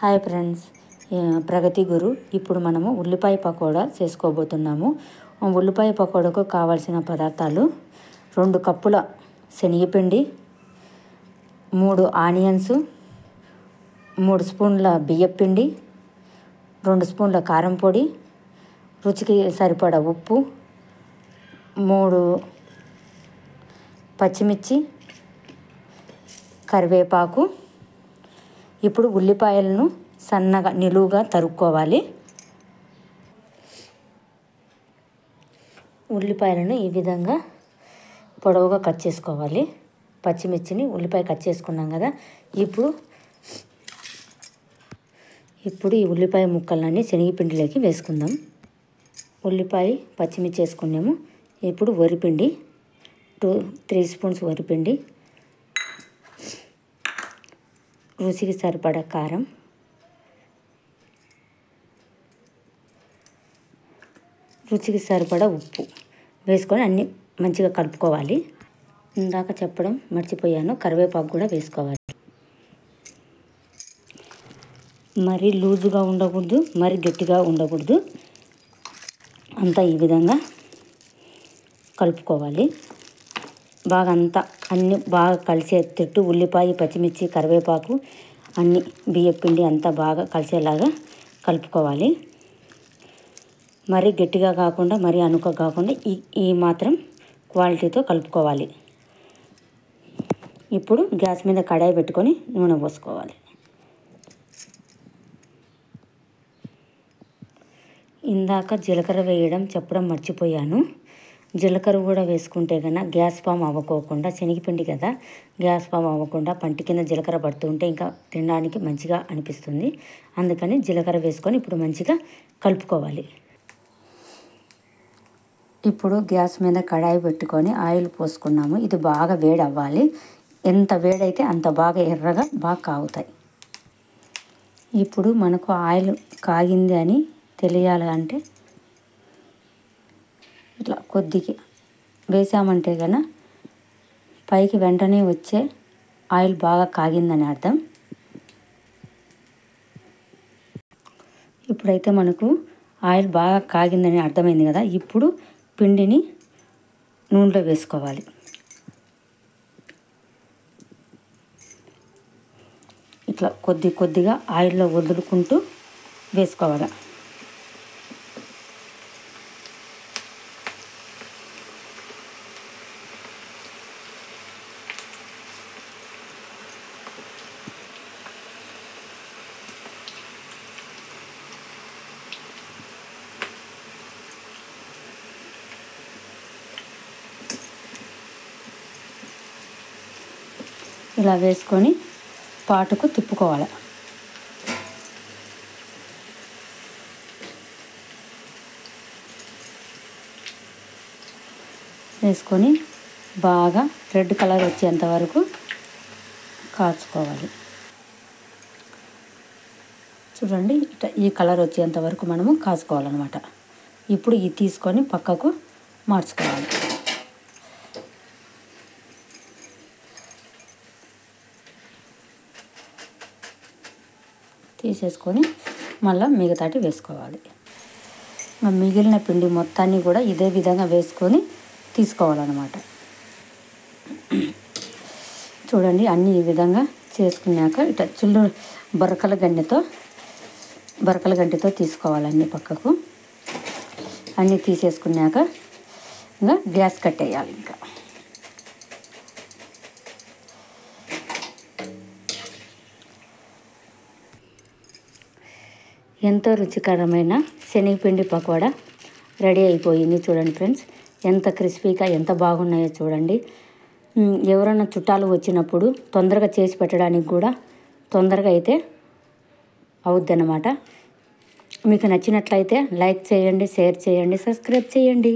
Hi friends, ప్రగతి గురు. ఇప్పుడు మనము ఉల్లిపాయ పకోడా చేసుకోబోతున్నాము. ఉల్లిపాయ పకోడాకు కావాల్సిన పదార్థాలు: 2 కప్పుల శనగపిండి, 3 ఆనియన్స్, 3 స్పూన్ల బియ్యపిండి, 2 స్పూన్ల కారం పొడి, రుచికి సరిపడా ఉప్పు, 3 పచ్చిమిర్చి, కరివేపాకు. ఇప్పుడు ఉల్లిపాయలను సన్నగా నిలువుగా తరుక్కోవాలి. ఉల్లిపాయలను ఈ విధంగా పొడవుగా కట్ చేసుకోవాలి. పచ్చిమిర్చిని ఉల్లిపాయ కట్ చేసుకున్నాం కదా. ఇప్పుడు ఈ ఉల్లిపాయ ముక్కలన్నీ శనగపిండిలోకి వేసుకుందాం. ఉల్లిపాయ పచ్చిమిర్చి వేసుకున్నాము. ఇప్పుడు వరిపిండి 3 స్పూన్స్ వరిపిండి, రుచికి సరిపడా కారం, రుచికి సరిపడా ఉప్పు వేసుకొని అన్నీ మంచిగా కలుపుకోవాలి. ఇందాక చెప్పడం మర్చిపోయాను, కరివేపాకు కూడా వేసుకోవాలి. మరీ లూజుగా ఉండకూడదు, మరీ గట్టిగా ఉండకూడదు. అంతా ఈ విధంగా కలుపుకోవాలి. బాగా అంతా అన్నీ బాగా కలిసేటట్టు ఉల్లిపాయ పచ్చిమిర్చి కరివేపాకు అన్నీ బియ్యపిండి అంతా బాగా కలిసేలాగా కలుపుకోవాలి. మరీ గట్టిగా కాకుండా మరీ అణుక కాకుండా ఈ మాత్రం క్వాలిటీతో కలుపుకోవాలి. ఇప్పుడు గ్యాస్ మీద కడాయి పెట్టుకొని నూనె పోసుకోవాలి. ఇందాక జీలకర్ర వేయడం చెప్పడం మర్చిపోయాను. జీలకర్ర కూడా వేసుకుంటే కన్నా గ్యాస్ ఫామ్ అవ్వకోకుండా, శనగపిండి కదా, గ్యాస్ ఫామ్ అవ్వకుండా పంటి కింద జీలకర్ర పడుతుంటే ఇంకా తినడానికి మంచిగా అనిపిస్తుంది. అందుకని జీలకర్ర వేసుకొని ఇప్పుడు మంచిగా కలుపుకోవాలి. ఇప్పుడు గ్యాస్ మీద కడాయి పెట్టుకొని ఆయిల్ పోసుకున్నాము. ఇది బాగా వేడి అవ్వాలి. ఎంత వేడైతే అంత బాగా ఎర్రగా బాగా కాగుతాయి. ఇప్పుడు మనకు ఆయిల్ కాగింది అని తెలియాలంటే ఇట్లా కొద్దిగా వేసామంటే కన్నా పైకి వెంటనే వచ్చే ఆయిల్ బాగా కాగిందని అర్థం. ఇప్పుడైతే మనకు ఆయిల్ బాగా కాగిందని అర్థమైంది కదా. ఇప్పుడు పిండిని నూనెలో వేసుకోవాలి. ఇట్లా కొద్దిగా ఆయిల్లో వదులుకుంటూ వేసుకోవాలి. ఇలా వేసుకొని పాటుకు తిప్పుకోవాలి. వేసుకొని బాగా రెడ్ కలర్ వచ్చేంత వరకు కాల్చుకోవాలి. చూడండి, ఈ కలర్ వచ్చేంత వరకు మనము కాల్చుకోవాలన్నమాట. ఇప్పుడు ఇది తీసుకొని పక్కకు మార్చుకోవాలి. తీసేసుకొని మళ్ళీ మిగతాటి వేసుకోవాలి. మిగిలిన పిండి మొత్తాన్ని కూడా ఇదే విధంగా వేసుకొని తీసుకోవాలన్నమాట. చూడండి, అన్నీ ఈ విధంగా చేసుకున్నాక ఇట్లా బరకల గంటితో తీసుకోవాలి. అన్నీ పక్కకు అన్నీ తీసేసుకున్నాక ఇంకా గ్యాస్ కట్టేయాలి. ఇంకా ఎంతో రుచికరమైన శనగపిండి పకోడా రెడీ అయిపోయింది. చూడండి ఫ్రెండ్స్, ఎంత క్రిస్పీగా ఎంత బాగున్నాయో చూడండి. ఎవరైనా చుట్టాలు వచ్చినప్పుడు తొందరగా చేసి పెట్టడానికి కూడా తొందరగా అయితే అవుద్ది అన్నమాట. మీకు నచ్చినట్లయితే లైక్ చేయండి, షేర్ చేయండి, సబ్స్క్రైబ్ చేయండి.